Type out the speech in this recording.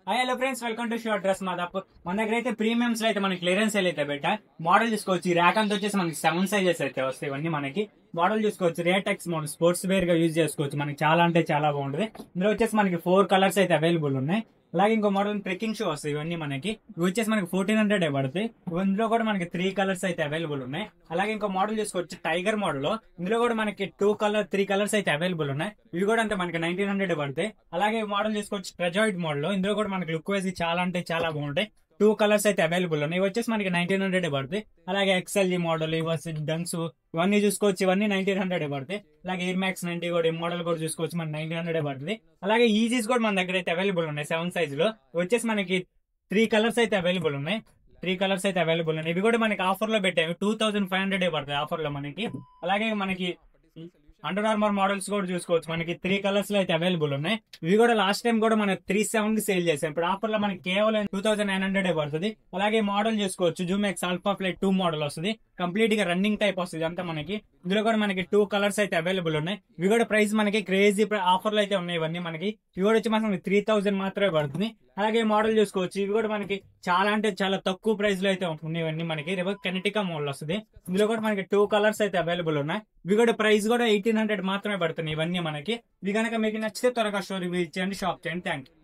Hi hello friends, welcome to short dress Madhapur. మన దగ్గర అయితే ప్రీమియమ్స్ లో అయితే మనకి క్లియరెన్స్ సేల్ అయితే బెట మోడల్ చూసుకోవచ్చు. ఈ ర్యాక్ అంతా వచ్చేసి మనకి 7 సైజెస్ అయితే వస్తాయి. ఇవన్నీ మనకి మోడల్ చూసుకోవచ్చు. రేటెక్స్ మోడల్ స్పోర్ట్స్ వేర్ గా యూజ్ చేసుకోవచ్చు. మనకి చాలా అంటే చాలా బాగుంటుంది. ఇందులో వచ్చేసి మనకి 4 కలర్స్ అయితే అవైలబుల్ ఉన్నాయి. అలాగే ఇంకో మోడల్ ట్రెక్కింగ్ షూ వస్తాయి. ఇవన్నీ మనకి ఇవి వచ్చేసి మనకి 1400 పడతాయి. ఇందులో కూడా మనకి 3 కలర్స్ అయితే అవైలబుల్ ఉన్నాయి. అలాగే ఇంకో మోడల్ చూసుకోవచ్చు టైగర్ మోడల్. ఇందులో కూడా మనకి 3 కలర్స్ అయితే అవైలబుల్ ఉన్నాయి. ఇవి కూడా అంటే మనకి 1900 పడతాయి. అలాగే మోడల్ చూసుకోవచ్చు ట్రెజాయిడ్ మోడల్. ఇందులో కూడా మనకి లుక్ వైజ్ చాలా అంటే చాలా బాగుంటాయి. 2 కలర్స్ అయితే అవైలబుల్ ఉన్నాయి. ఇవి వచ్చేసి మనకి 1900 పడతాయి. అలాగే ఎక్స్ఎల్జీ మోడల్ ఇవి డంక్స్ ఇవన్నీ చూసుకోవచ్చు. ఇవన్నీ 1900 పడతాయి. అలాగే ఎయిర్ మ్యాక్స్ 90 కూడా ఈ మోడల్ కూడా చూసుకోవచ్చు. మనకి 1900 పడుతుంది. అలాగే ఈజీస్ కూడా మన దగ్గర అయితే అవైలబుల్ ఉన్నాయి 7 సైజ్ లో. వచ్చేసి మనకి 3 కలర్స్ అయితే అవైలబుల్ ఉన్నాయి. 3 కలర్స్ అయితే అవైలబుల్ ఉన్నాయి. ఇవి కూడా మనకి ఆఫర్ లో పెట్టాము. 2500 పడుతుంది ఆఫర్ లో మనకి. అలాగే మనకి అండర్ ఆర్మర్ మోడల్స్ కూడా చూసుకోవచ్చు. మనకి 3 కలర్స్ లో అయితే అవైలబుల్ ఉన్నాయి. ఇవి కూడా లాస్ట్ టైం కూడా మనం 37 కి సేల్ చేసాం. ఇప్పుడు ఆఫర్ లో మనకి కేవలం 2900 పడుతుంది. అలాగే మోడల్ చూసుకోవచ్చు. Zoom X alpha plate 2 model వస్తుంది. కంప్లీట్ గా రన్నింగ్ టైప్ వస్తుంది అంతా మనకి. ఇందులో కూడా మనకి 2 కలర్స్ అయితే అవైలబుల్ ఉన్నాయి. ఇవి కూడా ప్రైస్ మనకి క్రేజీ ఆఫర్ లో అయితే ఉన్నాయి. ఇవన్నీ మనకి ఇవి కూడా వచ్చి మనకి 3000 మాత్రమే పడుతుంది. అలాగే మోడల్ చూసుకోవచ్చు. ఇవి కూడా మనకి చాలా అంటే చాలా తక్కువ ప్రైస్ లో అయితే ఉన్నాయి. ఇవన్నీ మనకి కెనెటికా మోడల్ వస్తుంది. ఇందులో కూడా మనకి 2 కలర్స్ అయితే అవైలబుల్ ఉన్నాయి. ఇవి కూడా ప్రైస్ కూడా 1800 మాత్రమే పడుతున్నాయి. ఇవన్నీ మనకి ఇవి కనుక మీకు నచ్చితే త్వరగా స్టోరీ ఇచ్చేయండి, షాప్ చేయండి. Thank you.